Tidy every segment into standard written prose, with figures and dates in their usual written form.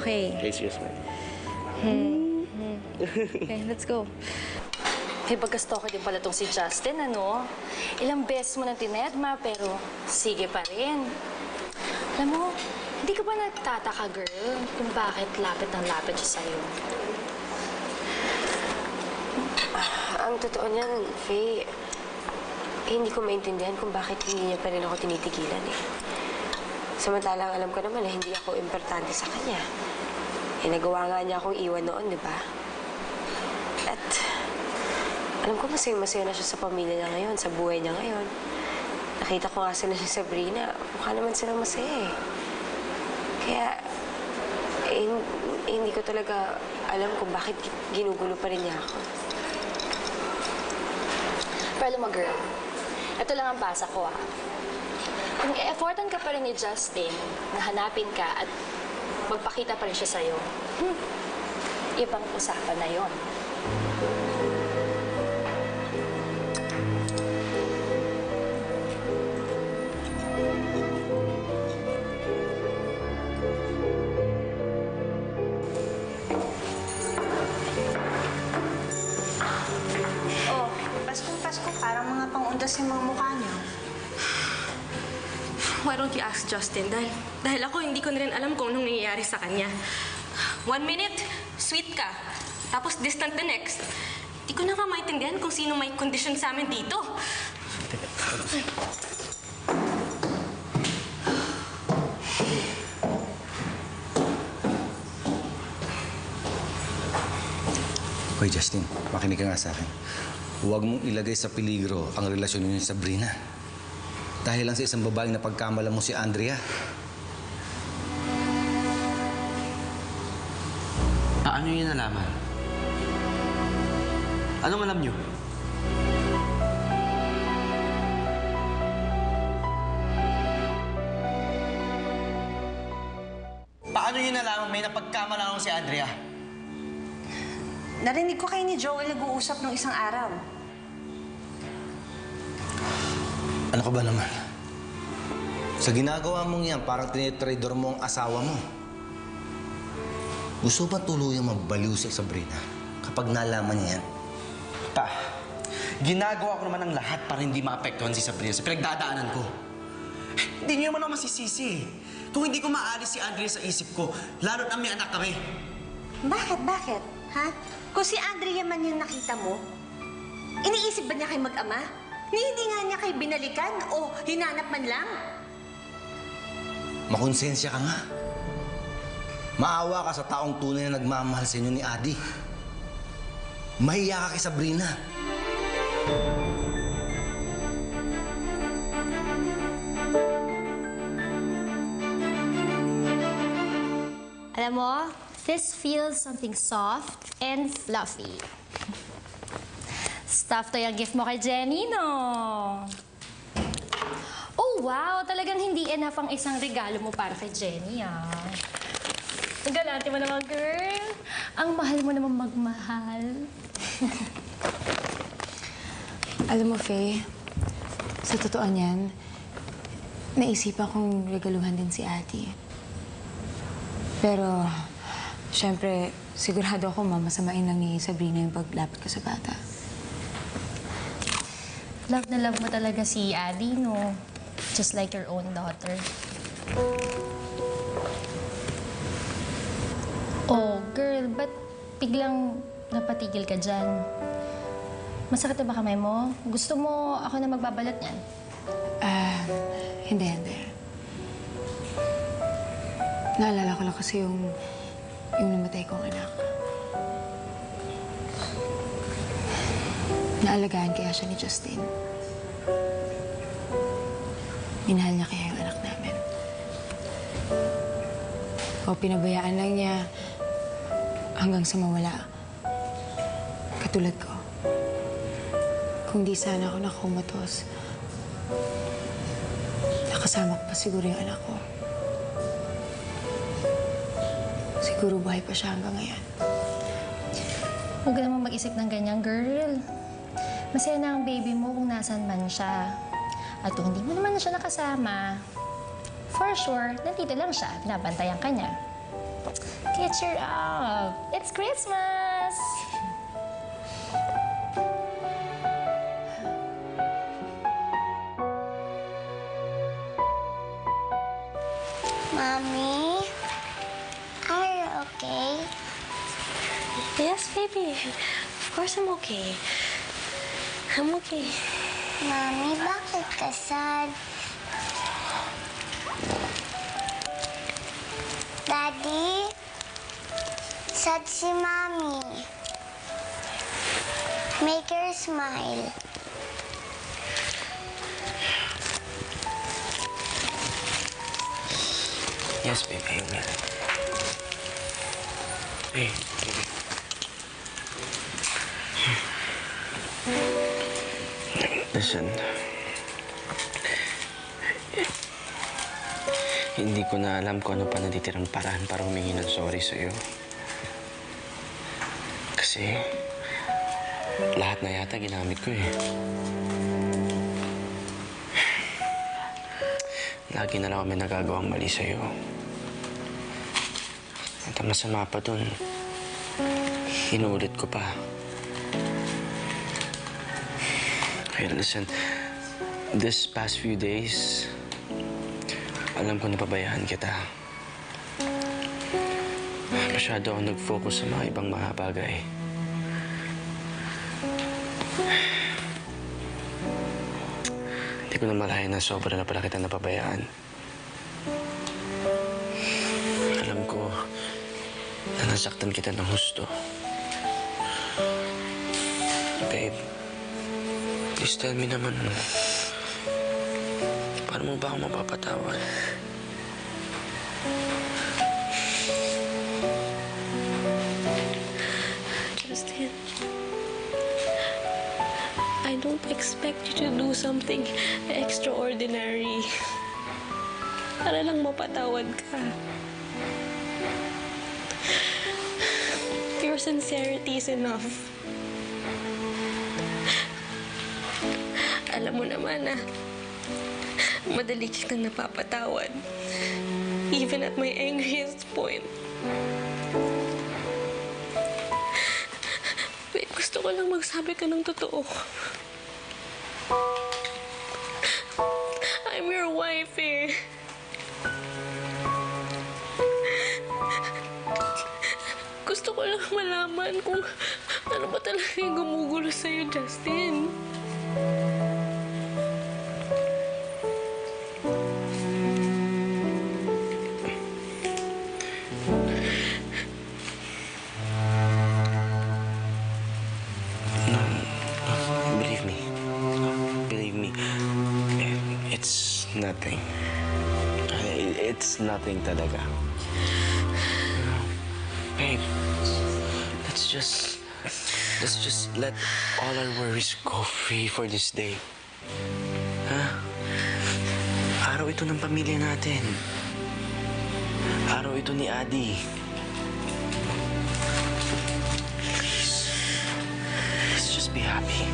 Okay. Okay, serious man. Okay, let's go. May pagka-stalker din pala tong si Justin, ano? Ilang beses mo nang tinedma, pero sige pa rin. Alam mo, hindi ka ba nagtataka, girl, kung bakit lapit ng lapit siya sa'yo? Ang totoo niyan, Faye, hindi ko maintindihan kung bakit hindi niya pa rin ako tinitigilan eh. Samantalang alam ko naman na hindi ako importante sa kanya. Eh, nagawa nga niya akong iwan noon, di ba? At alam ko masaya na siya sa pamilya niya ngayon, sa buhay niya ngayon. Nakita ko nga sila ni Sabrina, mukha naman silang masaya eh. Kaya, hindi ko talaga alam kung bakit ginugulo pa rin niya ako. Pero alam mo, girl, ito lang ang basa ko, ha? Kung e-effortan ka pa rin ni Justin na hanapin ka at magpakita pa rin siya sa'yo, ibang usapan na yon. Oh, Paskong-Pasko, parang mga pang-undas yung mga mukha niyo. Why don't you ask Justin? Dahil ako, hindi ko na rin alam kung anong nangyayari sa kanya. 1 minute, sweet ka. Tapos distant the next. Di ko na nga maintindihan kung sino may kondisyon sa amin dito. Hoy, Justin, makinig ka nga sa akin. Huwag mong ilagay sa peligro ang relasyon niyo ni Sabrina. Dahil lang sa isang babaeng na pagkamalan mo si Andrea. Paano yun nalaman? Anong alam niyo? Paano yun nalaman may napagkamalan ko si Andrea? Narinig ko kayo ni Joel nag-uusap nung isang araw. Ano ka ba naman? Sa ginagawa mong yan, parang tinitrador mo ang asawa mo. Gusto ba tuluyang magbaliw si Sabrina kapag nalaman niya yan? Pa, ginagawa ko naman ang lahat para hindi maapektuhan si Sabrina sa pinagdadaanan ko. Hindi niyo naman ako masisisi. Kung hindi ko maalis si Andrea sa isip ko, lalo't na may anak kami. Bakit? Bakit? Ha? Kung si Andrea man yung nakita mo, iniisip ba niya kayo mag-ama? Hindi nga niya kayo binalikan o hinanap man lang? Makonsensya ka nga. Maawa ka sa taong tunay na nagmamahal sa inyo ni Adi. Mahiya ka kay Sabrina. Alam mo, this feels something soft and fluffy. Stuff to yung gift mo kay Jenny, no? Oh, wow! Talagang hindi enough ang isang regalo mo para kay Jenny, ah. Ang galante mo naman, girl. Ang mahal mo naman magmahal. Alam mo, Faye, sa totoo niyan, naisipan kong regaluhan din si Ate. Pero, syempre, sigurado ako mamasamain lang ni Sabrina yung paglapit ko sa bata. Love na love mo talaga si Adi, no? Just like your own daughter. Oh, girl, ba't biglang napatigil ka dyan? Masakit na ba kamay mo? Gusto mo ako na magbabalot niyan? Hindi. Naalala ko lang kasi yung namatay kong anak. Naalagaan kaya siya ni Justin. Minahal niya kaya yung anak namin. O pinabayaan lang niya hanggang sa mawala. Katulad ko. Kung di sana ako nakumatos, nakasama ko pa siguro yung anak ko. Siguro buhay pa siya hanggang ngayon. Huwag ka naman mag-isip ng ganyan, girl. Masaya na ang baby mo kung nasan man siya. At kung hindi mo naman na siya nakasama, for sure, nandito lang siya, binabantayan ka niya. Cheer up. It's Christmas! Mommy, are you okay? Yes, baby. Of course I'm okay. I'm okay. Mommy, bakit ka sad? Daddy, sad si Mommy. Make her smile. Yes, baby, I will. Hey, baby. Listen. Hindi ko na alam kung ano pa natitirang paraan para humingi ng sorry sa'yo. Kasi, lahat na yata ginamit ko eh. Lagi na lang kami nagagawang mali sa'yo. At ang masama pa dun, inuulit ko pa. Kaya listen, this past few days, alam ko napabayaan kita. Masyado ako nag-focus sa mga ibang mga bagay. Hindi ko na malayan na sobra na pala kita napabayaan. Alam ko na nasaktan kita ng husto. Babe, please tell me naman, paano mo ba ako mapapatawad? Justin, I don't expect you to do something extraordinary para lang mapatawad ka. Your sincerity is enough. Alam mo naman na madali kitang napapatawad. Even at my angriest point. Babe, gusto ko lang magsabi ka ng totoo. I'm your wife eh. Gusto ko lang malaman kung ano ba talaga yung gumugulo sa'yo, Justin. Nothing. It's nothing talaga. Babe, let's just let all our worries go free for this day. Ha? Araw ito ng pamilya natin. Araw ito ni Adi. Please, let's just be happy.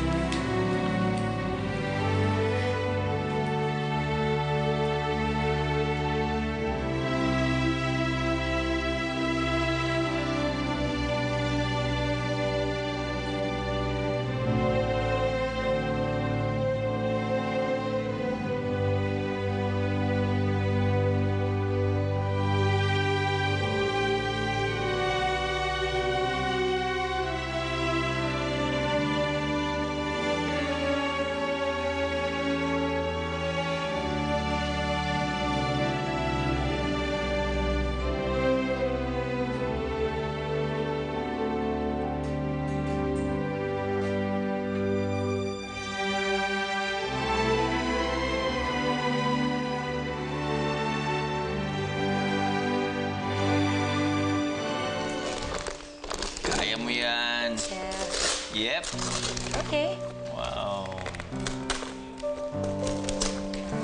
Kaya mo yan. Yep. Okay. Wow.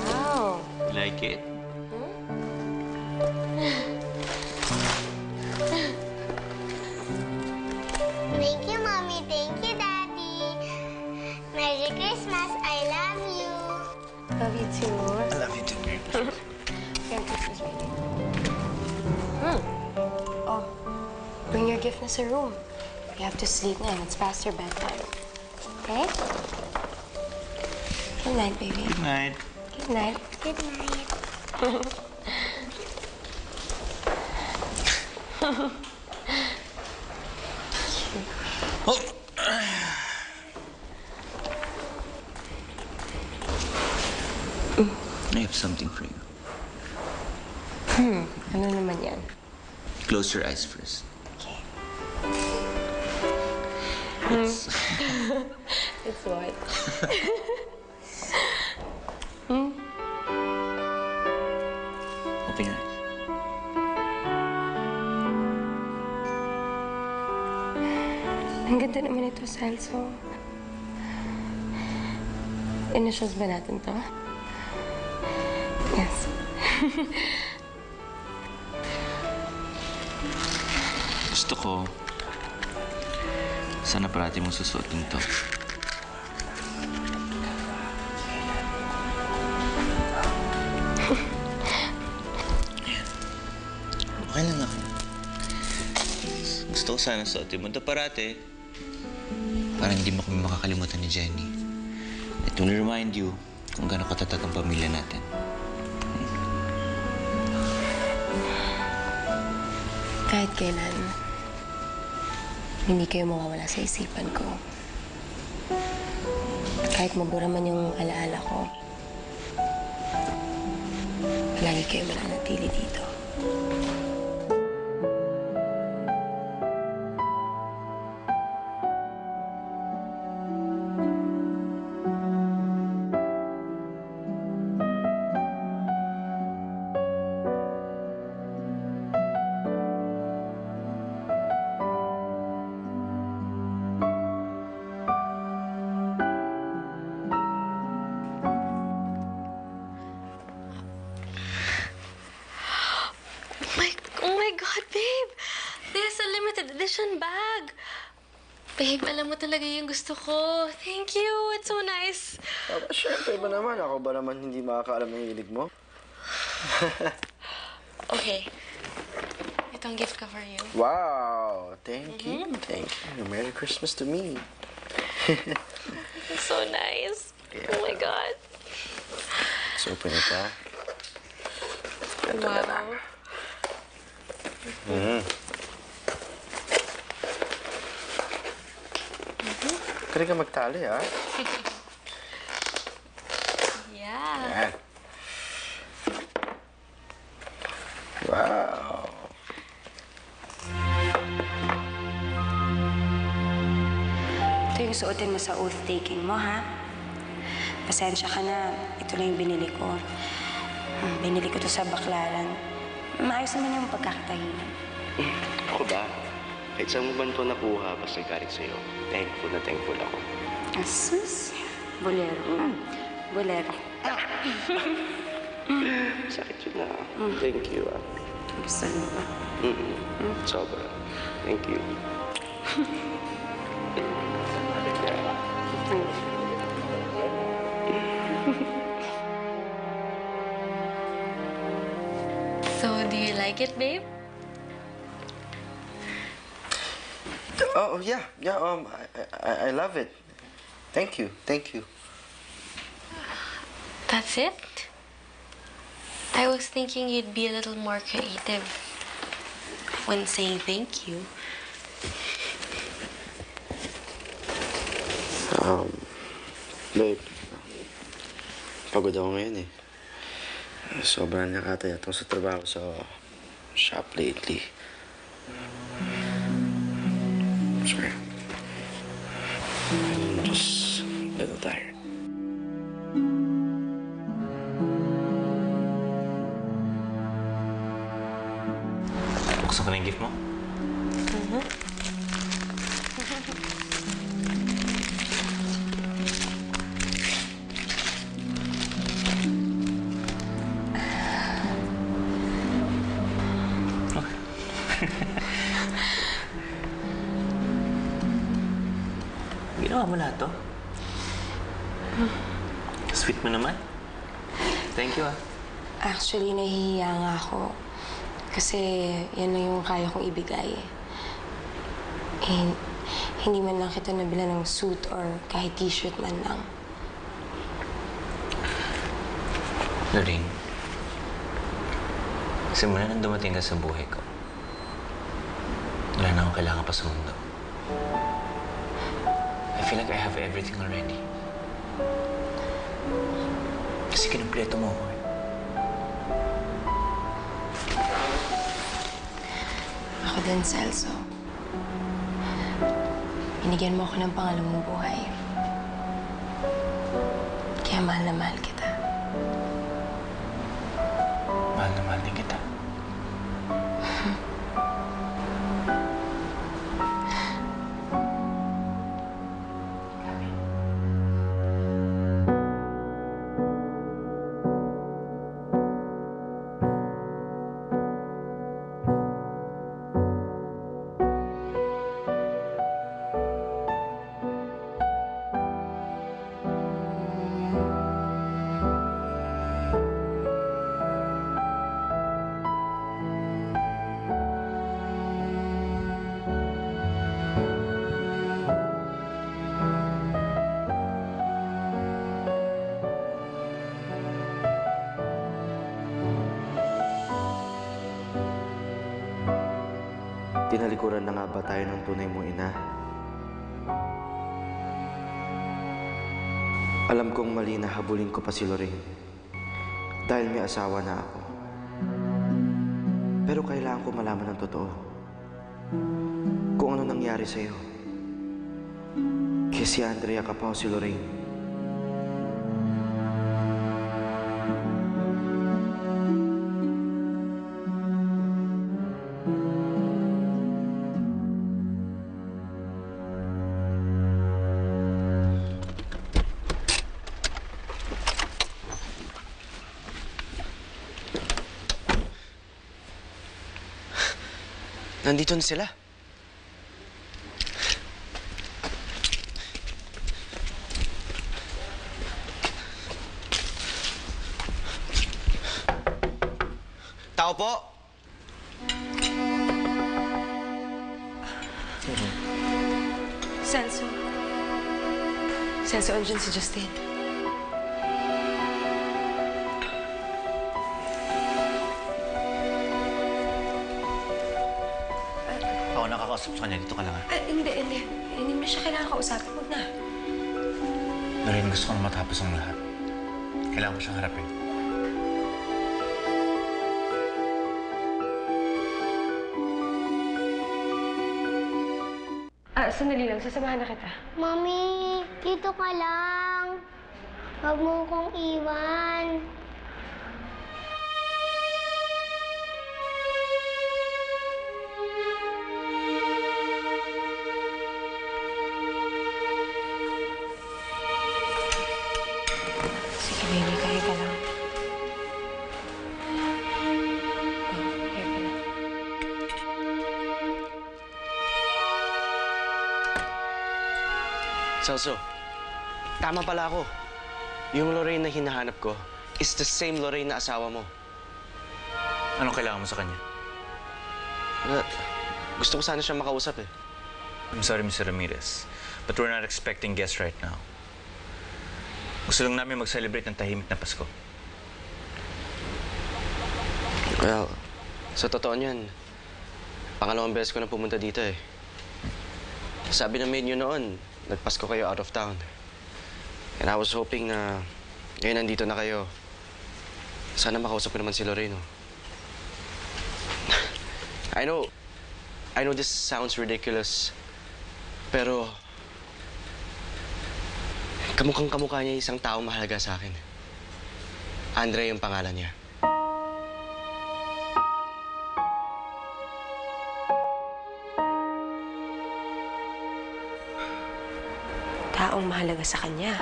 Wow. Like it? Thank you, Mommy. Thank you, Daddy. Merry Christmas. I love you. Love you too. I love you too. Merry Christmas, baby. Oh, bring your gift na sa room. You have to sleep na. It's past your bedtime. Okay? Good night, baby. Good night. Good night. Good night. Oh! I have something for you. Ano naman yan? Close your eyes first. Okay. It's... It's what? Open your eyes. Ang ganda naman ito, Celso. Initials ba natin to? Yes. Gusto ko, sana parati mong susuotin to. Ayan. Okay lang ako. Gusto ko sana suotin mo to parati. Para hindi mo kami makakalimutan ni Jenny. It will remind you kung gaano katatag ang pamilya natin. Kahit kailan, hindi kayo mawawala sa isipan ko. Kahit mabura man yung alaala ko, lagi kayo mananatili dito. Oh my God, babe! There's a limited edition bag. Babe, alam mo talaga yung gusto ko. Thank you. It's so nice. Siyempre ba naman? Ako ba naman hindi makakaalam ng hilig mo? Okay. Itong gift ko for you. Wow! Thank you. Thank you. Merry Christmas to me. It's so nice. Yeah. Oh my God. Let's open it, ha? Wow. Pwede ka magtali, ha? Yeah. Yan. Wow. Ito yung suotin mo sa oath-taking mo, ha? Pasensya ka na. Ito lang yung binili ko. Binili ko to sa Baklaran. Maayos naman yung pagkakatahinan. Ako ba? Kahit saan mo ba ito nakuha, basta galing sa'yo. Thankful na thankful ako. Asus. Bolero. Bolero. Sakit yun na. Thank you, ah. Gusto mo ba? Sobra. Thank you. So, do you like it, babe? Oh, yeah. Yeah, I love it. Thank you. Thank you. That's it? I was thinking you'd be a little more creative when saying thank you. Babe, pagod ako ngayon eh. Sobrang nakataya itong sa trabaho sa shop lately. Sorry. I'm just a little tired. Buksan ko na yung gift mo? Ginawa mo lahat to? Sweet mo naman. Thank you, ah. Actually, nahihiya nga ako. Kasi yan lang yung kaya kong ibigay. Eh, hindi man lang kita nabila ng suit or kahit t-shirt man lang. Lorraine, simula nang dumating ka sa buhay ko, wala na akong kailangan pa sa mundo. I feel like I have everything already. Kasi kinumpleto mo ako eh. Ako din, Celso. Binigyan mo ako ng pangalawang buhay. Kaya mahal na mahal kita. Mahal na mahal din kita. Tinalikuran na nga ba tayo ng tunay mong ina? Alam kong mali na habulin ko pa si Lorraine. Dahil may asawa na ako. Pero kailangan ko malaman ng totoo. Kung ano nangyari sa'yo. Kaya si Andrea ka pa o si Lorraine. Nandito na sila. Tao po! Celso. Celso, andyan si Justin. Ako nakakausap sa kanya. Dito ka lang ha. Hindi. Hindi mo siya kailangan kausapin. Huwag na. Lorraine, gusto ko na matapos ang lahat. Kailangan ko siyang harapin. Sandali lang. Sasamahan na kita. Mami, dito ka lang. Huwag mo kong iwan. Sige, baby. Kaya ka lang. Here ka lang. Celso, tama pala ako. Yung Lorraine na hinahanap ko is the same Lorraine na asawa mo. Anong kailangan mo sa kanya? Gusto ko sana siya makausap eh. I'm sorry, Mr. Ramirez, but we're not expecting guests right now. Gusto lang namin mag-celebrate ng tahimik na Pasko. Well, sa totoo niyan, pangalawang beses ko na pumunta dito eh. Sabi ng maid niyo noon, nagpasko kayo out of town. And I was hoping na ngayon nandito na kayo. Sana makausap ko naman si Lorraine. Oh. I know this sounds ridiculous, pero kamukhang-kamukha niya isang tao mahalaga sa akin. Andre yung pangalan niya. Taong mahalaga sa kanya.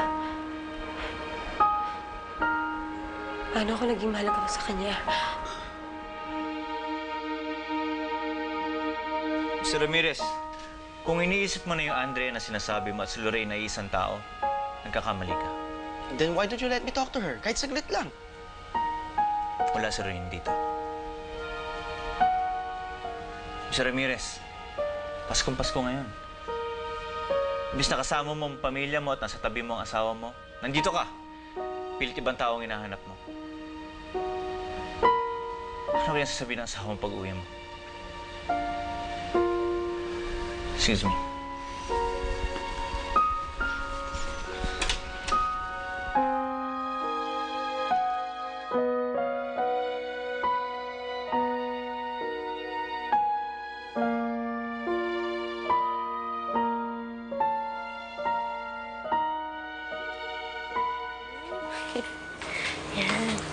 Paano ako naging mahalaga sa kanya? Mr. Ramirez, kung iniisip mo na yung Andrea na sinasabi mo at si Lorraine ay isang tao, nagkakamali ka. Then why don't you let me talk to her? Kahit saglit lang. Wala si Lorraine dito. Mr. Ramirez, Paskong Pasko ngayon. Imbis na kasama mo ang pamilya mo at nasa tabi mo ang asawa mo, nandito ka. Pilit ibang tao ang hinahanap mo. Ano kaya sasabihin ng asawa mo pag-uwi mo? Excuse me.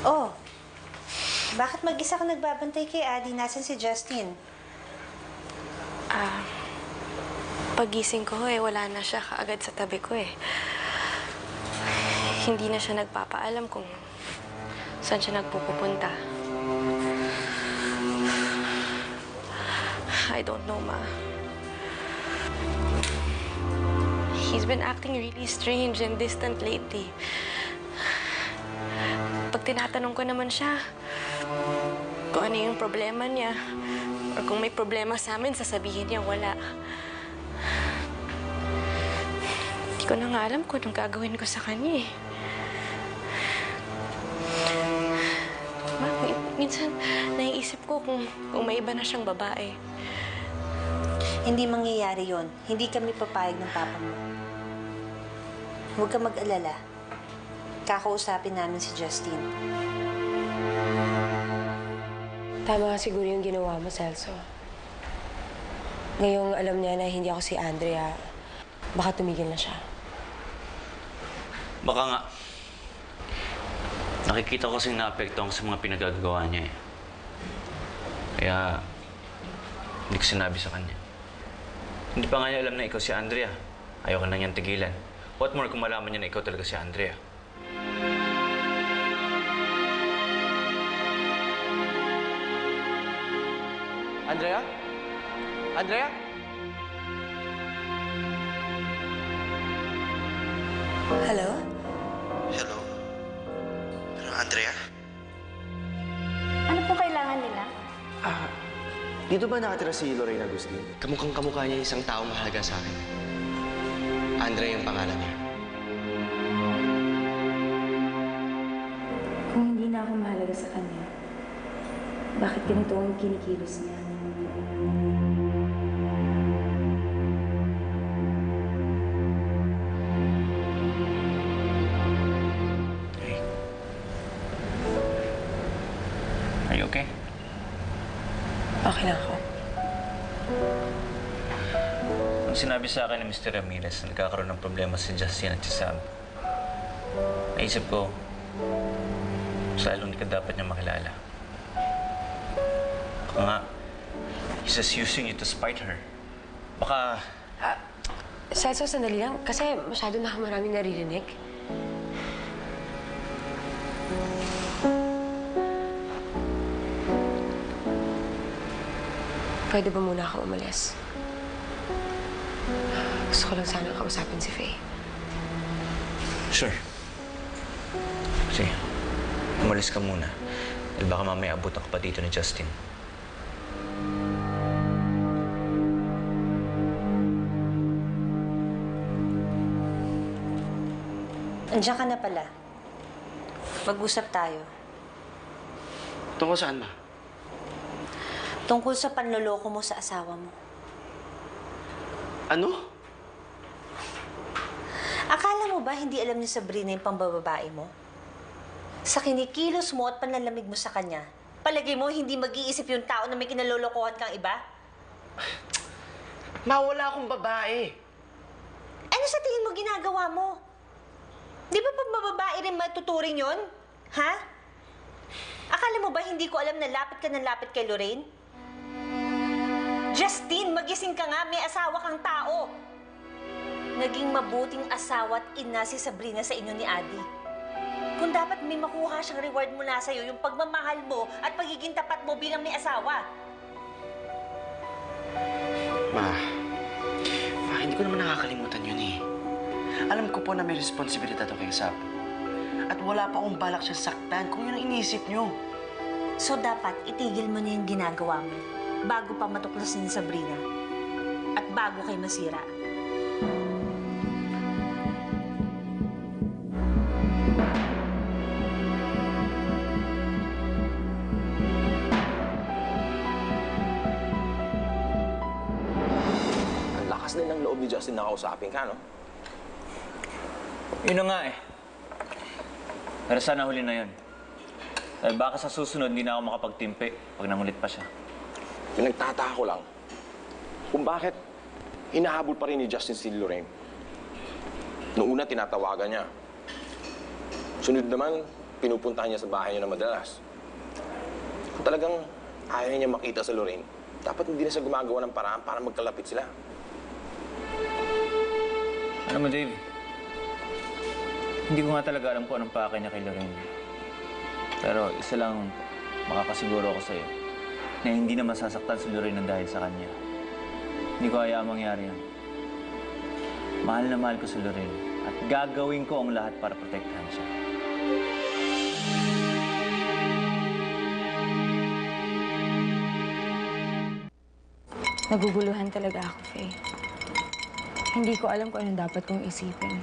Oh, bakit mag-isa ka nagbabantay kay Adi? Nasaan si Justin? Pagising ko wala na siya kaagad sa tabi ko Hindi na siya nagpapaalam kung saan siya nagpupunta. I don't know, Ma. He's been acting really strange and distant lately. Pag tinatanong ko naman siya kung ano yung problema niya or kung may problema sa amin, sasabihin niya wala. Hindi ko na nga alam kung anong gagawin ko sa kanya Minsan, naiisip ko kung may iba na siyang babae. Hindi mangyayari yon. Hindi kami papayag ng papa mo. Huwag ka mag-alala. Kakausapin namin si Justin. Tama siguro yung ginawa mo, Celso. Ngayong alam niya na hindi ako si Andrea, baka tumigil na siya. Baka nga. Nakikita ko kasing naapektuhan sa mga pinagagawa niya Kaya, hindi ko sinabi sa kanya. Hindi pa nga niya alam na ikaw si Andrea. Ayaw ka na niyang tigilan. What more kung malaman niya na ikaw talaga si Andrea? Andrea? Andrea? Hello? Hello? Andrea? Ano pong kailangan nila? Dito ba nakatira si Lorraine Agustin? Kamukhang kamukha niya isang taong mahalaga sa akin. Andrea yung pangalan niya. Kung hindi na ako mahalaga sa kanya, bakit ganito ang kinikilos niya? Hey. Are you okay? Okay na ako. Ang sinabi sa akin ni Mr. Ramirez na nagkakaroon ng problema si Justin at si Sam, naisip ko, mas lalong hindi ka dapat niya makilala. Baka nga, he's just using you to spite her. Baka... Celso, sandali lang. Kasi masyado na maraming naririnig. Pwede ba muna ako umalis? Gusto ko lang sana kausapin si Faye. Sure. Sige, umalis ka muna. Dahil baka mamaya abutan ka pa dito ni Justin. Andiyan ka na pala. Mag-usap tayo. Tungkol saan ba? Tungkol sa panloloko mo sa asawa mo. Ano? Akala mo ba hindi alam ni Sabrina yung pambababae mo? Sa kinikilos mo at panlalamig mo sa kanya, palagay mo hindi mag-iisip yung tao na may kinalolokohan kang iba? Mawala akong babae. Ano sa tingin mo ginagawa mo? Di ba pambababae rin matuturing yon? Ha? Akala mo ba hindi ko alam na lapit ka ng lapit kay Lorraine? Justine, magising ka nga, may asawa kang tao. Naging mabuting asawa at ina si Sabrina sa inyo ni Adi. Kung dapat may makuha siyang reward mula sa'yo, yung pagmamahal mo at pagiging tapat mo bilang may asawa. Ma, hindi ko naman nakakalimutan yun eh. Alam ko po na may responsibilidad ako kay Sab. At wala pa akong balak siya saktan kung yun ang iniisip niyo. So dapat itigil mo na yung ginagawa mo bago pa matuklasin ni Sabrina. at bago kayo masira. Ang lakas din ng loob ni Justin na kausapin ka, no? Yun na nga eh. Pero sana huli na yun. Dahil baka sa susunod, hindi na ako makapagtimpi pag nangulit pa siya. Pinagtataka ko lang kung bakit hinahabol pa rin ni Justin si Lorraine. Noong una, tinatawagan niya. Sunod naman, pinupuntahan niya sa bahay niya na madalas. Kung talagang ayaw niya makita sa Lorraine, dapat hindi na siya gumagawa ng paraan para magkalapit sila. Alam mo, Dave, hindi ko nga talaga alam kung anong pake niya kay Lorraine. Pero isa lang makakasiguro ako sa'yo na hindi na masasaktan si Lorraine ng dahil sa kanya. Hindi ko hayaan mangyari yan. Mahal na mahal ko si Lorraine at gagawin ko ang lahat para protektahan siya. Naguguluhan talaga ako, Faye. Hindi ko alam kung anong dapat kong isipin.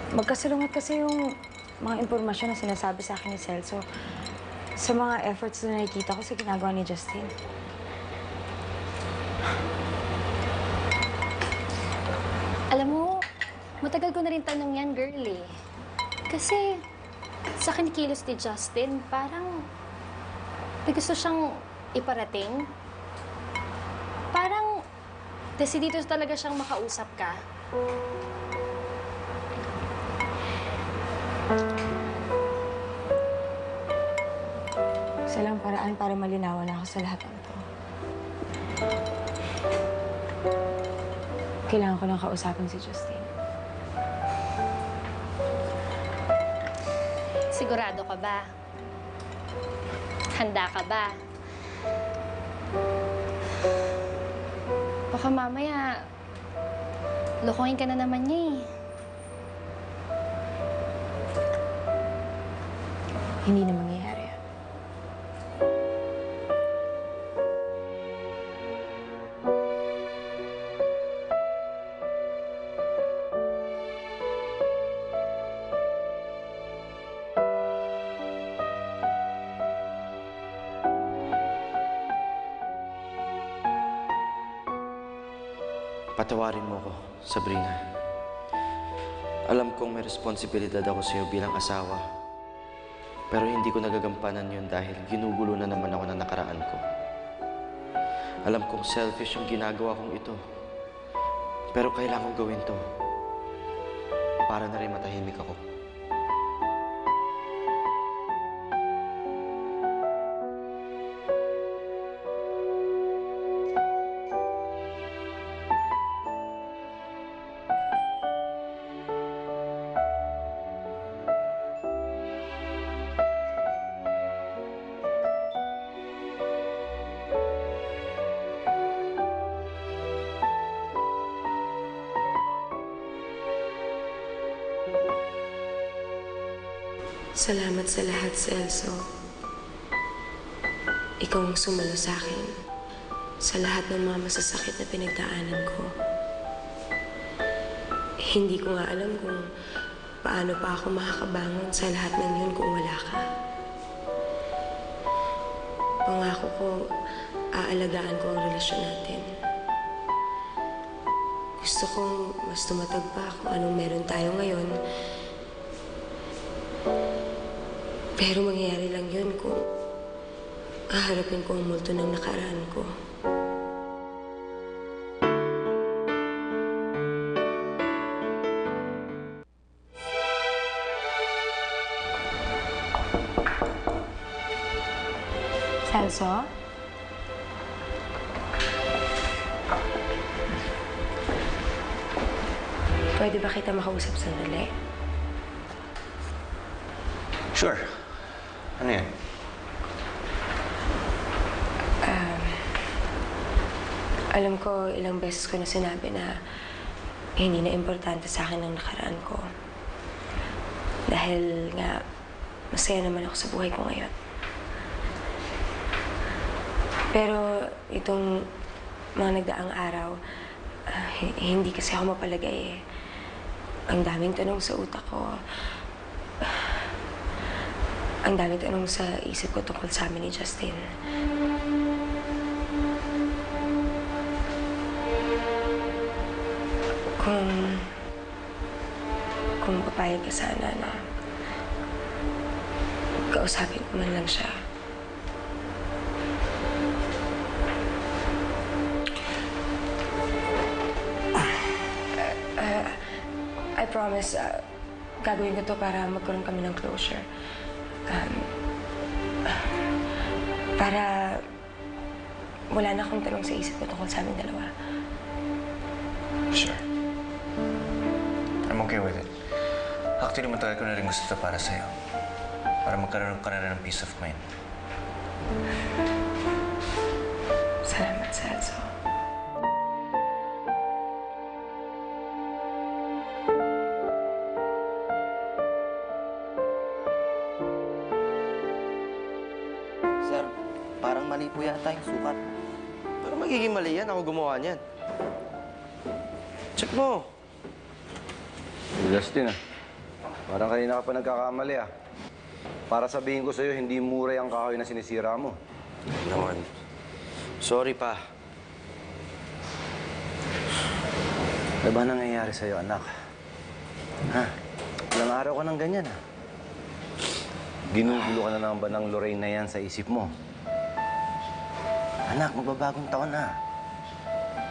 Magkasalungat kasi yung mga impormasyon na sinasabi sa akin ni Celso sa mga efforts na nakikita ko sa ginagawa ni Justin. Alam mo, matagal ko na rin tanong yan, girl eh. Kasi sa kinikilos ni Justin, parang may gusto siyang iparating. Parang desidido talaga siyang makausap ka. Isa lang paraan para malinawan ako sa lahat ng ito. Kailangan ko lang kausapin si Justin. Sigurado ka ba? Handa ka ba? Baka mamaya, lokohin ka na naman niya eh. Hindi na mangyayari yan. Patawarin mo ko, Sabrina. Alam kong may responsibilidad ako sa'yo bilang asawa. Pero hindi ko nagagampanan yun dahil ginugulo na naman ako ng nakaraan ko. Alam kong selfish yung ginagawa kong ito. Pero kailangan kong gawin to. Para na rin matahimik ako. Salamat sa lahat, Celso. Ikaw ang sumalo sa akin sa lahat ng mga masasakit na pinagdaanan ko. Hindi ko nga alam kung paano pa ako makakabangon sa lahat ng yun kung wala ka. Pangako ko, aalagaan ko ang relasyon natin. Gusto kong mas tumatag pa kung anong meron tayo ngayon. Pero mangyayari lang yun kung haharapin ko ang multo ng nakaraan ko. Celso? Pwede ba kita makausap sandali? Sure. Ano yan? Alam ko, ilang beses ko na sinabi na hindi na importante sa akin ang nakaraan ko. Dahil nga, masaya naman ako sa buhay ko ngayon. Pero itong mga nagdaang araw, hindi kasi ako mapalagay eh. Ang daming tanong sa utak ko. Ang daming tanong sa isip ko tungkol sa amin ni Justin. Kung papayag ka sana na kausapin ko man lang siya. I promise, gagawin ko to para magkaroon kami ng closure. Para wala na akong tanong sa isip ko tungkol sa aming dalawa. Sure. I'm okay with it. Actually, matagal ko na rin gusto ito para sa'yo. Para magkaroon ka na rin ng peace of mind. Salamat, Celso. Sir, parang mali po yata yung sukat. Pero magiging mali yan. Ako gumawa niyan. Check mo. Justin, parang kanina ka pa nagkakamali, Para sabihin ko sa'yo, hindi mura yung kahoy na sinisira mo. Naman. Sorry pa. Ano ba nangyayari sa'yo, anak? Ha? Ilang araw ka ng ganyan, Ginugulo ka na naman ba ng Lorraine na yan sa isip mo? Anak, magbabagong taon na.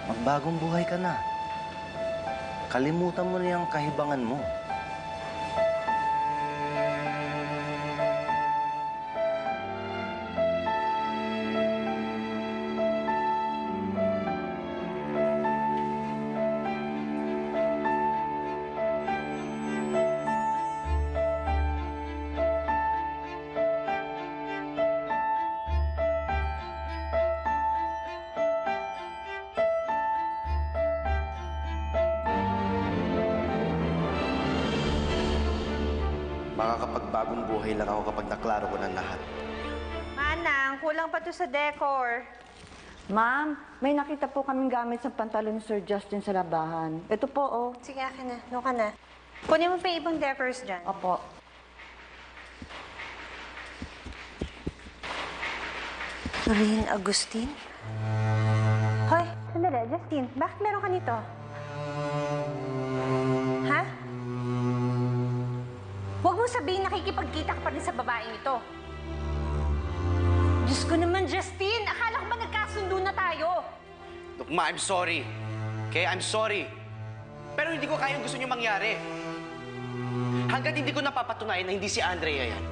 Magbagong buhay ka na. Kalimutan mo na yung kahibangan mo. Makakapagbagong buhay lang ako kapag naklaro ko ng lahat. Manang, kulang pa to sa decor. Ma'am, may nakita po kaming gamit sa pantalon ni Sir Justin sa labahan. Ito po, oh. Sige, akin na. Doon ka na. Kunin mo pa yung ibang decors dyan. Opo. Lorraine Agustin? Hoy, sandali. Justin, bakit meron ka nito? Ha? Huwag mo sabihin nakikipagkita ka pa rin sa babaeng ito. Diyos ko naman, Justin! Akala ko ba nagkasundo na tayo? Look, Ma, I'm sorry. Okay, I'm sorry. Pero hindi ko kaya yung gusto niyo mangyari. Hanggat hindi ko napapatunayan na hindi si Andrea yan.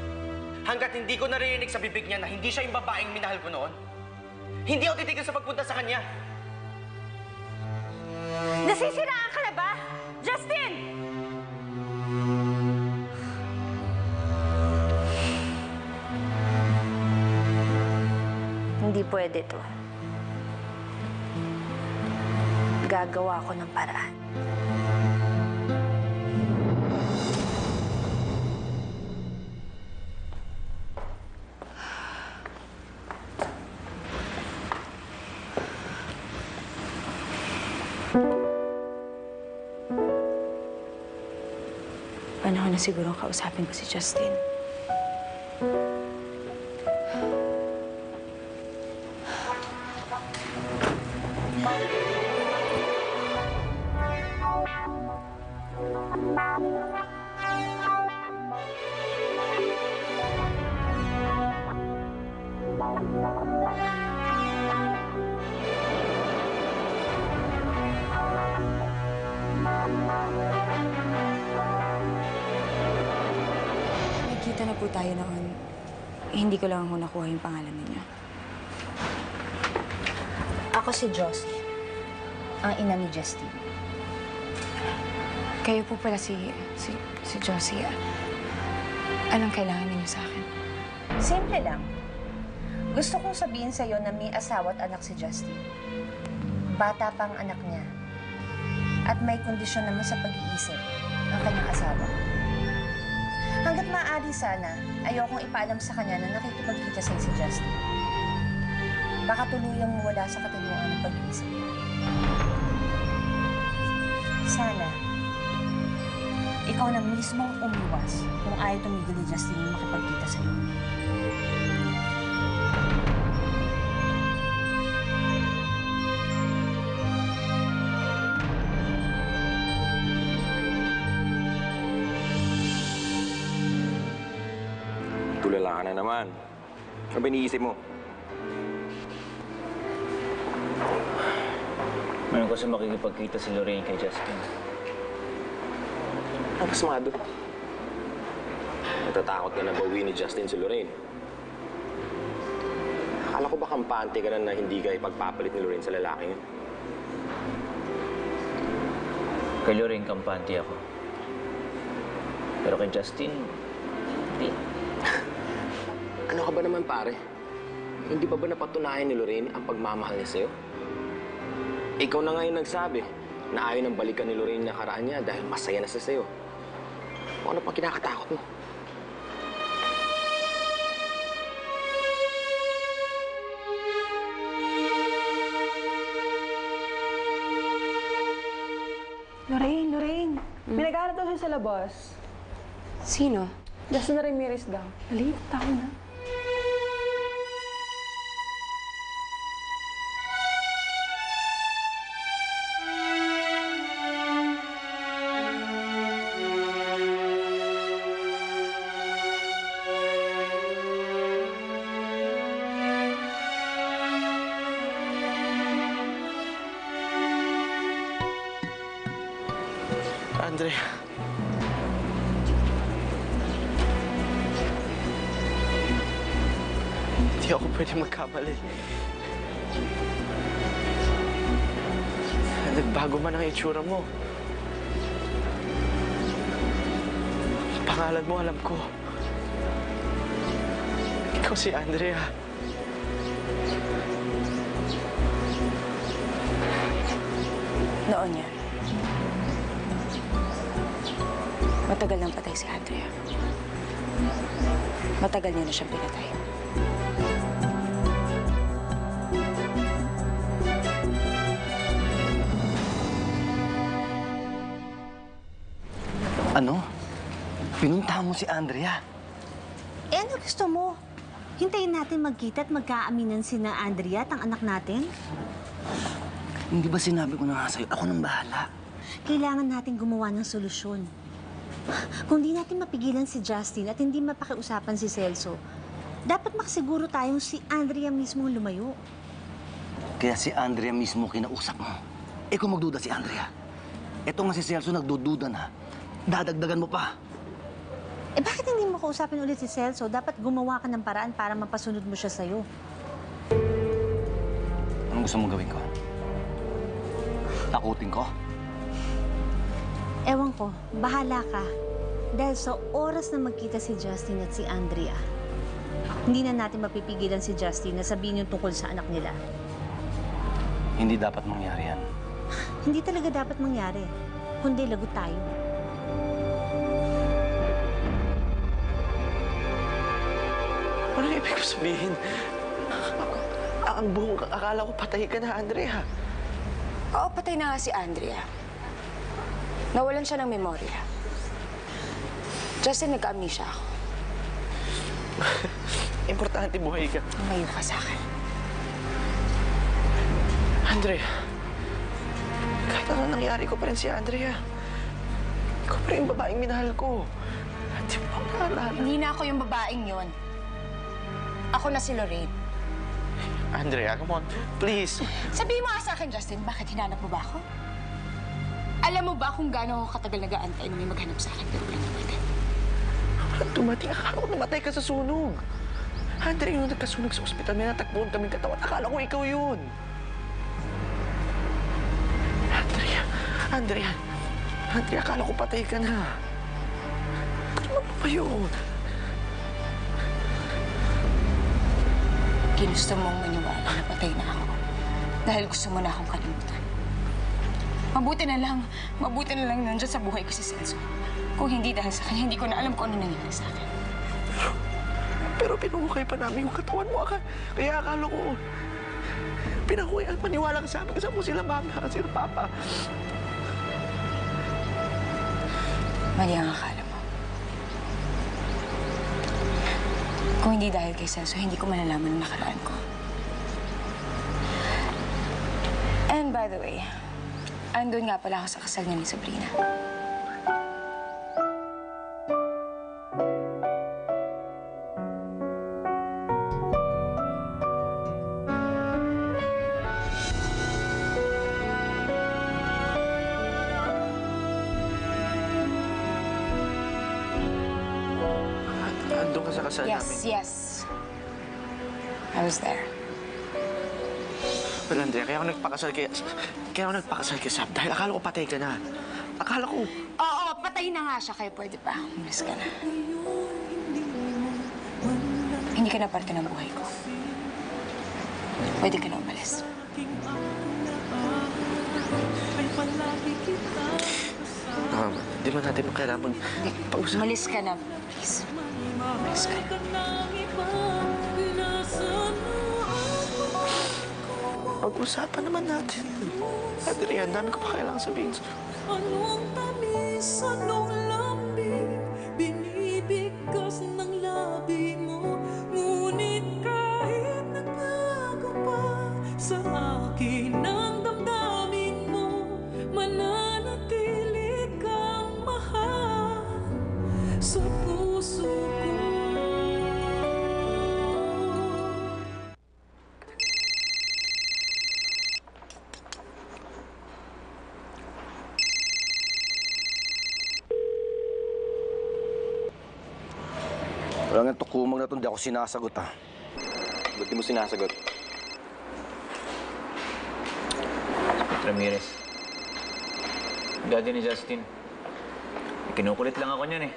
Hanggat hindi ko naririnig sa bibig niya na hindi siya yung babaeng minahal ko noon, hindi ako titigil sa pagpunta sa kanya. Nasisiraan ka na ba? Justin! Hindi pwede to. Gagawa ko ng paraan. Panahon na siguro kausapin ko si Justin. Nagkita na po tayo noon. Hindi ko lang nakuha yung pangalan ninyo. Ako si Josie, ang ina ni Justin. Kayo po pala si Josie. Anong kailangan ninyo sa akin? Simple lang. Gusto kong sabihin sa'yo na may asawa at anak si Justin. Bata pang anak niya. At may kondisyon naman sa pag-iisip ang kanyang asawa. Hanggat maaari sana, ayokong ipaalam sa kanya na nakikipagkita sa'yo si Justin. baka tuluyang mawala sa katuluan ng pag-iisip mo. Sana, ikaw na mismong umiwas kung ayaw tumigil ni Justin yung makipagkita sa'yo. Tulala ka na naman. Ano ba iniisip mo? Meron kasi makikipagkita si Lorraine kay Justin. Ang pasmado. Natatakot ka na bawi ni Justin si Lorraine. Akala ko ba kampante ka na hindi ka ipagpapalit ni Lorraine sa lalaking yun? Kay Lorraine, kampante ako. Pero kay Justin, hindi. Ano ka ba naman, pare? Hindi pa ba napatunayan ni Lorraine ang pagmamahal niya sa'yo? Ikaw na ngayon nagsabi na ayaw nang balikan ni Lorraine na karaan niya dahil masaya na siya sa'yo. O ano pang kinakatakot mo? Lorraine. Pinag-aaral daw siya sa labas. Sino? Justin Ramirez daw. Dali, tao na. Andrea. Hindi ako pwede magkamali. Nagbago man ang itsura mo. Ang pangalan mo, alam ko. Ikaw si Andrea. Noon yan. Matagal nang patay si Andrea. Matagal niya na siyang pinatay. Ano? Pinuntahan mo si Andrea? Eh, ano gusto mo? Hintayin natin magkita at magkaaminan sina Andrea at ang anak natin? Hindi ba sinabi ko na nga sa'yo, ako nang bahala? Kailangan natin gumawa ng solusyon. Kung di natin mapigilan si Justin at hindi mapakiusapan si Celso, dapat makasiguro tayong si Andrea mismo lumayo. Kaya si Andrea mismo kinausap mo. Eh kung magduda si Andrea, eto nga si Celso nagdududa na. Dadagdagan mo pa. Eh bakit hindi mo kausapin ulit si Celso? Dapat gumawa ka ng paraan para mapasunod mo siya sa'yo. Anong gusto mong gawin ko? Takutin ko? Ewan ko, bahala ka. Dahil sa oras na magkita si Justin at si Andrea, hindi na natin mapipigilan si Justin na sabihin yung tungkol sa anak nila. Hindi dapat mangyari yan. Hindi talaga dapat mangyari, kundi lagot tayo. Anong ibig ko sabihin? Ang buong akala ko patay ka na, Andrea. Oo, patay na nga si Andrea. Nawalan siya ng memorya. Justin, nagka-amnesia ako. Importante buhay ka. Lumayo ka sa akin. Andrea, kahit ano nangyari ko pa rin si Andrea. Ikaw pa rin yung babaeng minahal ko. Di mo ako naalala. Hindi na ako yung babaeng yon. Ako na si Lorraine. Andrea, come on. Please. Sabihin mo nga sa akin, Justin, bakit hinanap mo ba ako? Alam mo ba kung gaano ako katagal nag-aantay na may maghanap sa akin pero walang dumating? Walang dumating. Akala ko namatay ka sa sunog. Andrea, yung nagkasunog sa ospital, may natakbuhan kaming katawan. Akala ko ikaw yun. Andrea, akala ko patay ka na. Ano ba yun? Ginusto mong maniwala na patay na ako dahil gusto mo na akong kalimutan. Mabuti na lang nandiyan sa buhay ko si Celso. Kung hindi dahil sa kanya, hindi ko na alam kung ano nangyari sa akin. Pero pinukay pa namin yung katawan mo. Kaya akala ko, Pinakuya at maniwala ka sa amin. Kasama mo sila mama at sila papa. Mali ang akala mo. Kung hindi dahil kay Celso, hindi ko malalaman ang nakaraan ko. And by the way, andun nga pala ako sa kasal niya ni Sabrina. Andun ka sa kasal namin. Yes. I was there. Well, Andrea, kaya ako nagpakasal kay Sab dahil akala ko patay ka na. Akala ko... Oo, patay na nga siya, kaya pwede pa. Umalis ka na. Hindi ka na parte ng buhay ko. Pwede ka na umalis. Di ba natin kailangan pag-usap? Umalis ka na, please. Umalis ka na. Pag-usapan naman natin. Adrian, dami ko pa kailangan sabihin sa'yo. Anong tamis, anong lambing, binibigkas ng labi mo. Ngunit kahit nagbago pa sa akin ang damdamin mo, mananatili kang mahal sa puso ko. Walang yung tukumang na ito, hindi ako sinasagot, ha? Ba't di mo sinasagot? Ramirez. Daddy ni Justin. Kinukulit lang ako niyan eh.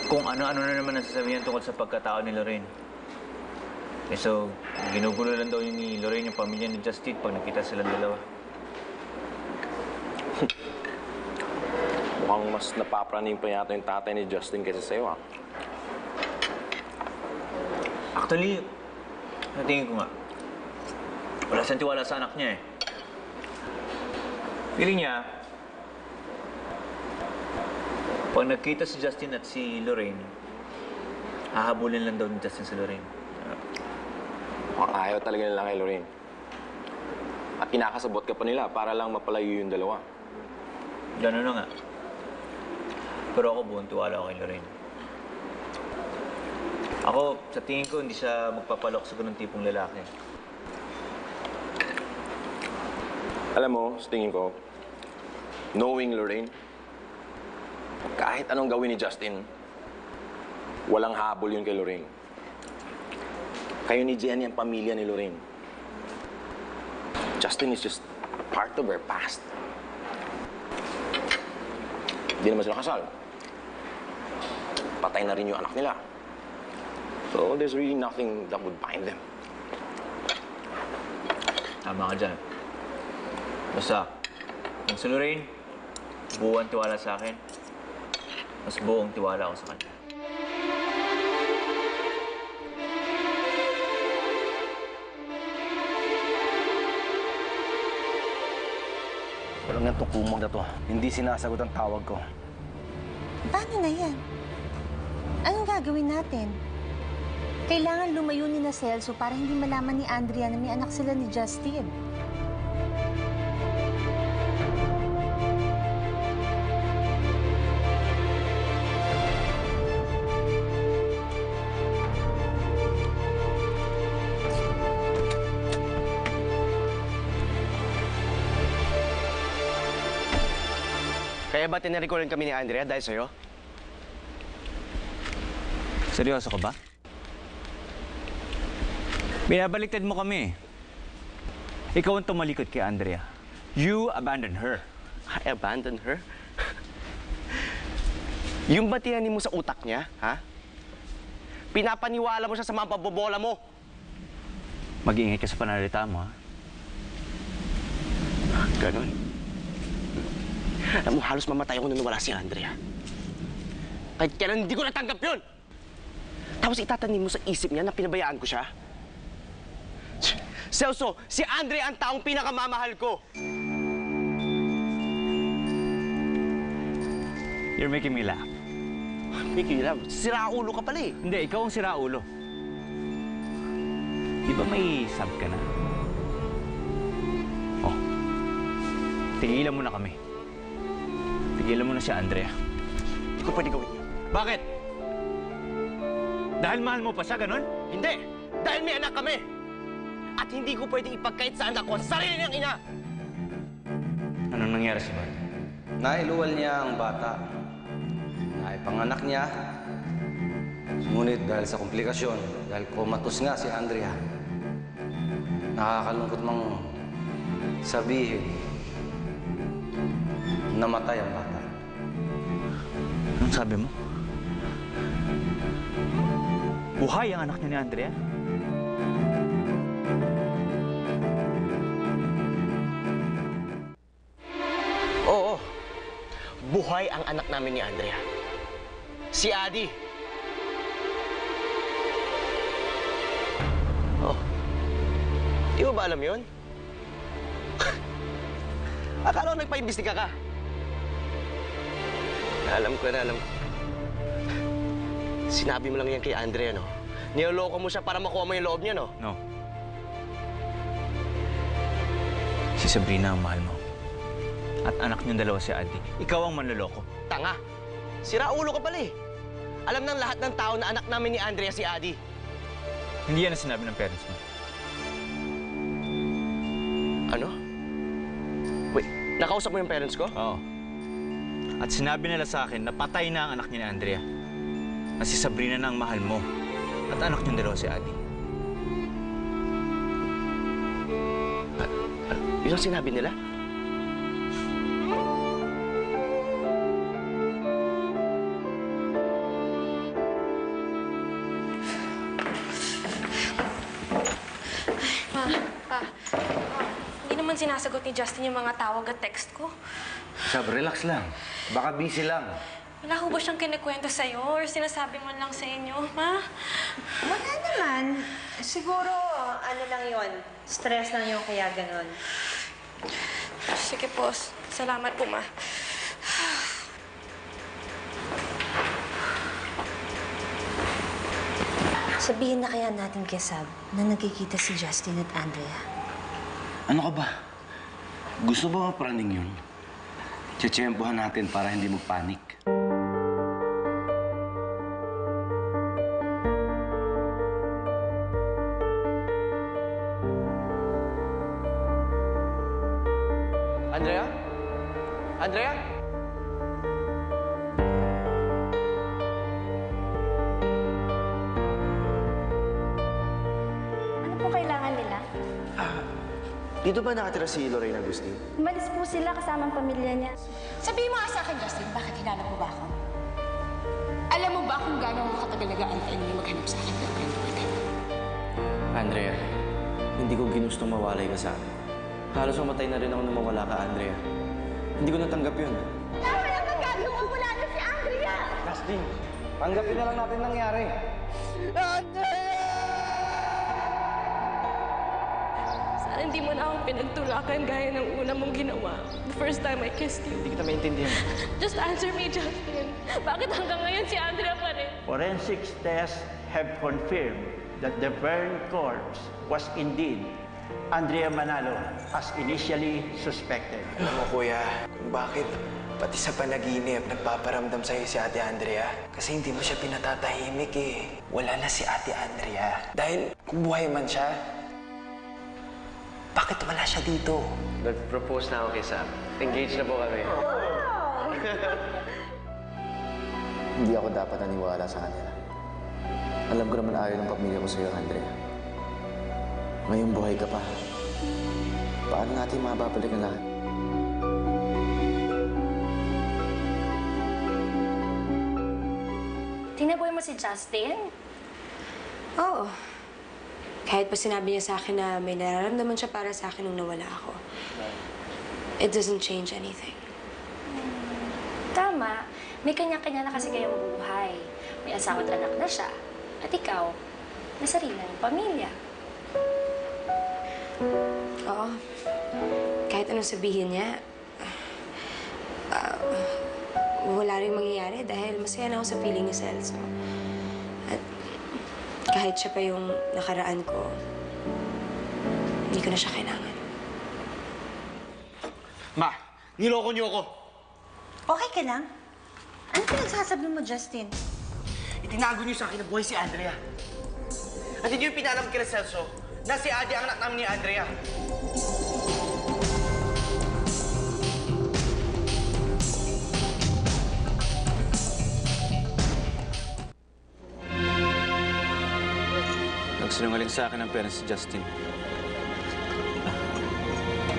Kung ano-ano na naman nasasabihan tungkol sa pagkatao ni Lorraine. Eh so, ginugulo lang daw ni Lorraine yung pamilya ni Justin pag nakita silang dalawa. Mukhang mas napapraning pa yata yung tatay ni Justin kaysa sa'yo, ha? Actually, natingin ko nga, wala siyang tiwala sa anak niya eh. Feeling niya, pag nagkita si Justin at si Lorraine, hahabulin lang daw ni Justin si Lorraine. Mukhang ayaw talaga nila kay Lorraine. At kinakasabot ka pa nila para lang mapalayo yung dalawa. Gano'n na nga. Pero ako buong tiwala ako kay Lorraine. Ako, sa tingin ko, hindi siya magpapalok sa ganung tipong lalaki. Alam mo, sa tingin ko, knowing Lorraine, kahit anong gawin ni Justin, walang habol yun kay Lorraine. Kayo ni Jenny ang pamilya ni Lorraine. Justin is just part of her past. Hindi naman sila kasal. Patay na rin yung anak nila. So, there's really nothing that would bind them. Tama ka dyan. Basta, kung si Lorraine, buong tiwala sa akin, mas buong tiwala ako sa kanya. Walang yung tukumang na to. Hindi sinasagot ang tawag ko. Paano na yan? Anong gagawin natin? Kailangan lumayo ni na Celso para hindi malaman ni Andrea na may anak sila ni Justin. Kaya ba tinarikorin kami ni Andrea dahil sa'yo? Seryoso ka ba? Binabaliktad mo kami. Ikaw ang tumalikod kay Andrea. You abandoned her. I abandoned her? Yung ba tinanim mo sa utak niya, ha? Pinapaniwala mo siya sa mga pabobola mo. Mag-iingay ka sa pananalita mo, ha? Ganon. Alam mo, halos mamatay ako nung nawala si Andrea. Kahit kailan hindi ko natanggap yun! Tapos itatanim mo sa isip niya na pinabayaan ko siya? Celso, si Andre ang taong pinakamamahal ko. You're making me laugh. Mickey, love, siraulo ka pala eh. Hindi, ikaw ang siraulo. Di ba may sub ka na? Oh, tigilan mo na kami. Tigilan mo na si Andrea. Hindi ko pwede gawin yan. Bakit? Dahil mahal mo pa siya, ganun? Hindi! Dahil may anak kami! At hindi ko pwedeng ipagkait sa anak ko ang sarili niyang ina! Anong nangyari sa bata? Nailuwal niya ang bata. Naipanganak niya. Ngunit dahil sa komplikasyon, dahil komatos nga si Andrea, nakakalungkot mang sabihin, namatay ang bata. Anong sabi mo? Buhay ang anak niya ni Andrea? Oo. Buhay ang anak namin ni Andrea. Si Adi. Oh. Di mo ba alam yun? Akala ko nagpa-imbestiga ka. Alam ko na, alam ko. Sinabi mo lang yan kay Andrea, no? Niloloko mo siya para makuha mo yung loob niya, no? No. Si Sabrina ang mahal mo. At anak niyong dalawa si Adi. Ikaw ang manloloko. Tanga. Siraulo ka pala eh. Alam ng lahat ng tao na anak namin ni Andrea si Adi. Hindi yan ang sinabi ng parents mo. Ano? Wait, nakausap mo yung parents ko? Oo. At sinabi nila sa akin na patay na ang anak niya ni Andrea. Na si Sabrina na ang mahal mo. At anak niyong dalawa si Adi. Yun ang sinabi nila? Hindi naman sinasagot ni Justin yung mga tawag at text ko. Sab, relax lang. Baka busy lang. Wala ho ba siyang kinikwento sa'yo or sinasabi mo lang sa inyo, ma? Wala naman. Siguro, ano lang yon, stress lang yung kaya ganon. Sige po. Salamat po, ma. Sabihin na kaya natin kay Sab na nagkikita si Justin at Andrea. Ano ka ba? Gusto ba mapraning yun? Tsetsempohan natin para hindi magpanik. Andrea? Andrea? Ano po kailangan nila? Dito ba nakatira si Lorraine Agustin? Umalis po sila kasama ang pamilya niya. Sabihin mo nga sa akin, Justin, bakit hinanap mo ba ako? Alam mo ba kung gaano ako katagal nag-aantayin mo maghanap sa akin pero ganito ka? Andrea, hindi ko ginustong mawalay ka sa akin. Halos mamatay na rin ako nung mawala ka, Andrea. Hindi ko natanggap yun. Tama lang ang gagawa, wala na si Andrea! Justin, tanggapin na lang natin nangyari. Sana hindi mo na akong pinagtulakan gaya ng una mong ginawa. The first time I kissed you. Hindi kita maintindihan. Just answer me, Justin. Bakit hanggang ngayon si Andrea pa rin? Forensics tests have confirmed that the burned corpse was indeed Andrea Manalo as initially suspected. Alam mo, Kuya, kung bakit pati sa panaginip nagpaparamdam sa'yo si Ate Andrea? Kasi hindi mo siya pinatatahimik eh. Wala na si Ate Andrea. Dahil kung buhay man siya, bakit wala siya dito? Nag-propose na ako kay Sam. Engaged na po kami. Hindi ako dapat naniwala sa kanila. Alam ko naman ayaw ng pamilya ko sa'yo, Andrea. Ngayong buhay ka pa. Paano natin mababalik ang lahat? Tinaboy mo si Justin? Oo. Kahit pa sinabi niya sa akin na may nararamdaman siya para sa akin nung nawala ako. It doesn't change anything. Tama. May kanya-kanya na kasi kayong buhay. May asawa at anak na siya. At ikaw, may sariling pamilya. Oo. Kahit anong sabihin niya, wala rin mangyayari dahil masaya na ako sa feeling ni Celso. At kahit siya pa yung nakaraan ko, hindi ko na siya kailangan. Ma, niloko niyo ako. Okay ka lang? Ano pinagsasabi mo, Justin? Itinago niyo sa akin na buhay si Andrea. At hindi yung pinalam kila Celso na si Adi ang anak namin ni Andrea. Nagsinungaling sa akin ang parents si Justin.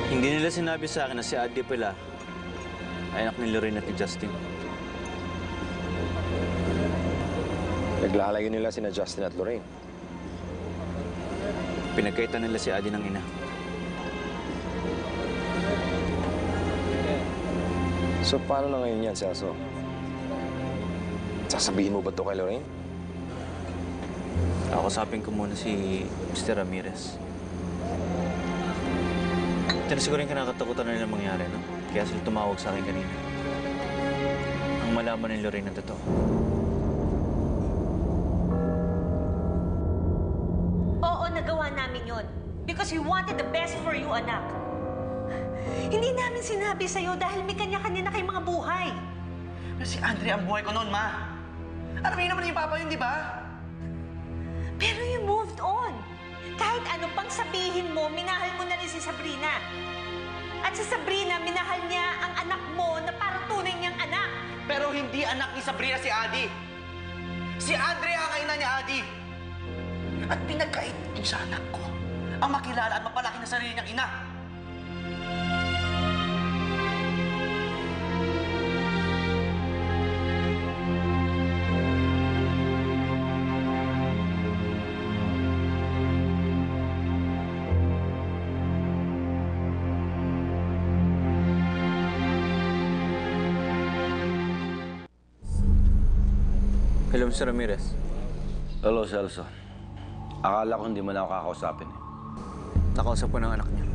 Hindi nila sinabi sa akin na si Adi pala ay anak ni Lorraine at ni Justin. Naglalayo nila sina Justin at Lorraine. Pinagkaitan nila si Adi ng ina. So, paano na ngayon yan, Celso? Sasabihin mo ba ito kay Lorraine? Kakusapin ko muna si Mr. Ramirez. Ito na siguro yung kinakatakutan na nilang mangyari, no? Kaya sila tumawag sa akin kanina. Ang malaman ni Lorraine na totoo. Oo, nagawa namin yon. Because we wanted the best for you, anak. Hindi namin sinabi sa'yo dahil may kanya-kanya na kayong mga buhay. Pero si Andrea ang buhay ko noon, Ma. Alam niyo naman yung papa yun, di ba? Pero you moved on. Kahit ano pang sabihin mo, minahal mo na rin si Sabrina. At si Sabrina, minahal niya ang anak mo na parang tunay niyang anak. Pero hindi anak ni Sabrina si Adi. Si Andrea ang ina ni Adi. At pinagkait niyo sa anak ko ang makilala at mapalaki na sarili niyang ina. Hello, Mr. Ramirez. Hello, Celso. Akala ko hindi mo na ako kakausapin eh. Nakausap ko ng anak niya.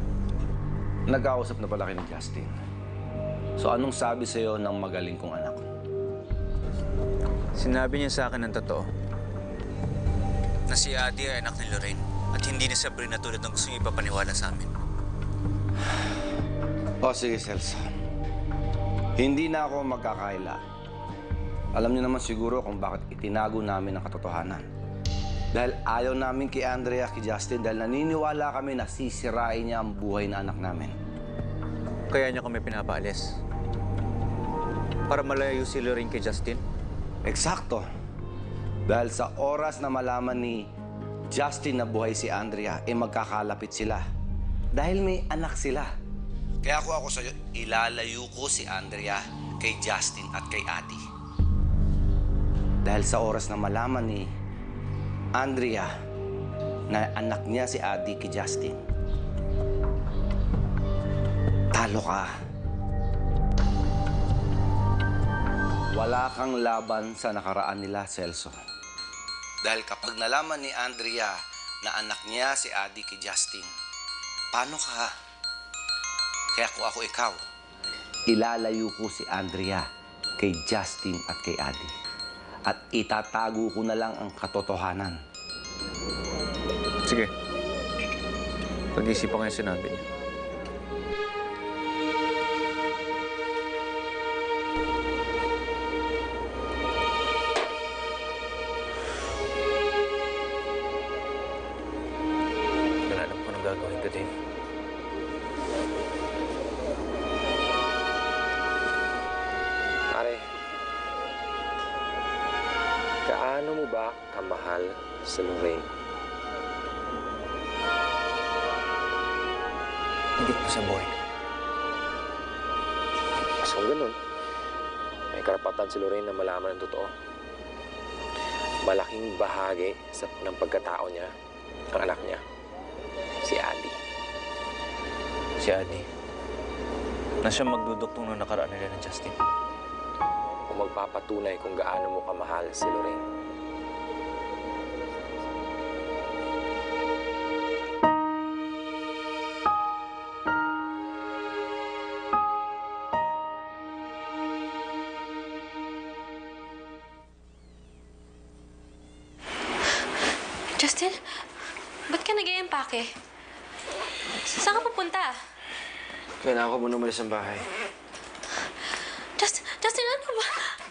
Nagkausap na pala kayo ni Justin. So anong sabi sa'yo ng magaling kong anak? Sinabi niya sa akin ng totoo na si Adi ay anak ni Lorraine at hindi ni Sabrina tulad ng gusto niya ipapaniwala sa amin. O sige, Celso. Hindi na ako magkakaila. Alam niyo naman siguro kung bakit itinago namin ang katotohanan. Dahil ayaw namin kay Andrea, kay Justin, dahil naniniwala kami na sisirain niya ang buhay na anak namin. Kaya niya kami pinapaalis. Para malayo si Lorraine kay Justin? Eksakto. Dahil sa oras na malaman ni Justin na buhay si Andrea, magkakalapit sila. Dahil may anak sila. Kaya ako sa'yo, ilalayo ko si Andrea kay Justin at kay Adi. Dahil sa oras na malaman ni Andrea na anak niya si Adi kay Justin, talo ka. Wala kang laban sa nakaraan nila, Celso. Dahil kapag nalaman ni Andrea na anak niya si Adi kay Justin, paano ka? Kaya kung ako ikaw, ilalayo ko si Andrea kay Justin at kay Adi. At itatago ko na lang ang katotohanan. Sige. Pag-isipan ko yung sinabi niya. Hindi na alam ko anong gagawin ko, Dave. Pare, kaano mo ba kamahal sa Lorraine? Higit pa sa buhay. Mas kung ganun, may karapatan si Lorraine na malaman ang totoo. Malaking bahagi ng pagkatao niya, ang anak niya, si Adi. Si Adi. Na siya magduduktong nung nakaraan nila ng Justin. Kung magpapatunay kung gaano mo kamahal si Lorraine. Justin, ba't ka nag-i-empake? Saan ka pupunta? Kailangan ko muna umalis ng bahay. Justin, ano ba?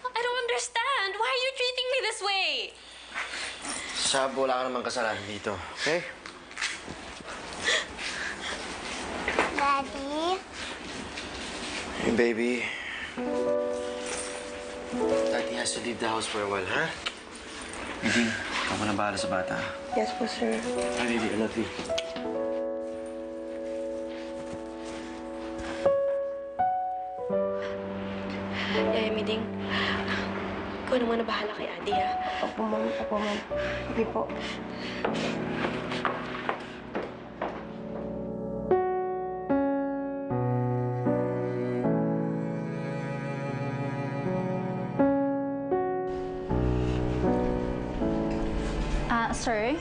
I don't understand. Why are you treating me this way? Sab, wala ka namang kasalanan dito, okay? Daddy? Hey, baby. Daddy has to leave the house for a while, ha? Hindi. Ikaw mo na bahala sa bata. Yes po, sir. Hi, baby. I love you. Yaya Miding, ikaw na muna bahala kay Adi, ha? Opo, ma'am. Opo, ma'am. Okay po. Sir,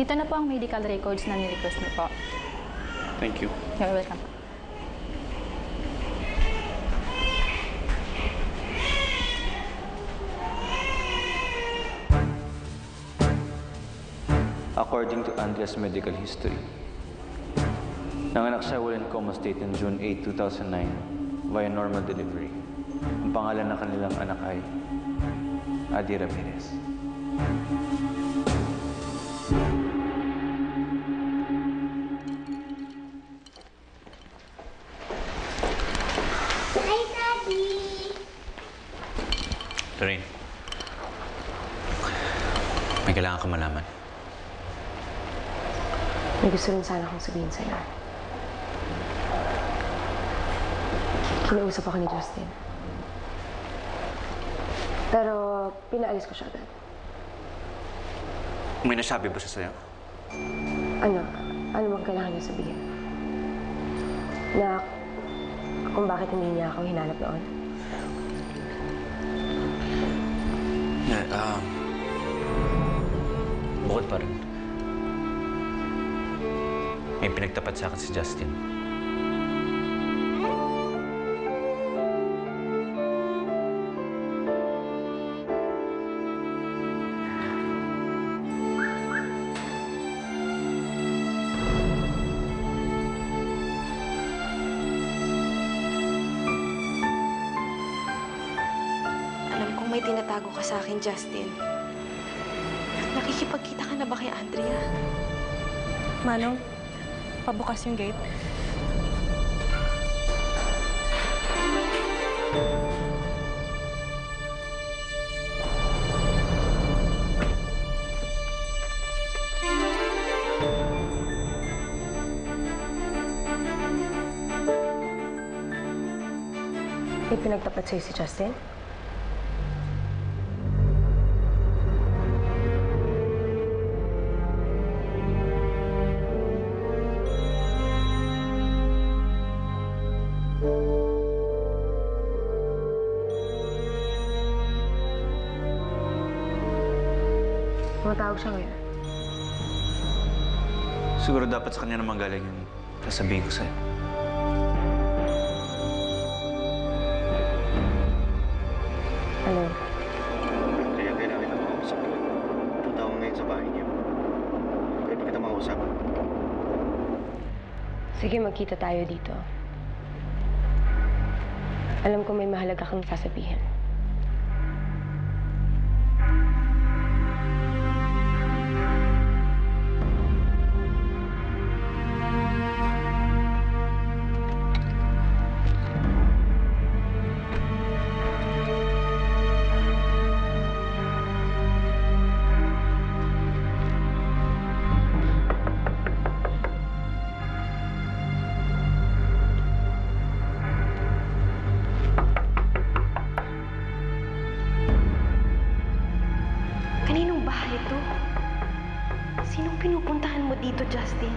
ito na po ang medical records na nirequest niyo po. Thank you. You're welcome. According to Andrea's medical history, nanganak siya in coma state in June 8, 2009 via normal delivery. Ang pangalan ng kanilang anak ay Adi Ramirez. Hi, Daddy! Lorraine, may kailangan ka malaman. May gusto rin sana akong sabihin sa'yo. Kinausap ako ni Justin. Pero pinaalis ko siya agad. May nasabi ba siya sa'yo? Ano bang kailangan niya sabihin? Na kung bakit hindi niya ako hinanap noon? Yeah, bukod pa rin. May pinagtapat sa akin si Justin. Alam kong may tinatago ka sa akin, Justin. Nakikipagkita ka na ba kay Andrea? Manong, pabukas yung gate. May pinagtapat sa'yo si Justin? Tumatawag siya ngayon. Siguro dapat sa kanya naman galing yung sasabihin ko sa'yo. Ano? Kaya kailangan kita makausap ko. Punta ako ngayon sa bahay niyo. Pwede kita makausap. Sige, magkita tayo dito. Alam ko may mahalaga kang sasabihin. Kaninong bahay ito? Sinong pinupuntahan mo dito, Justin?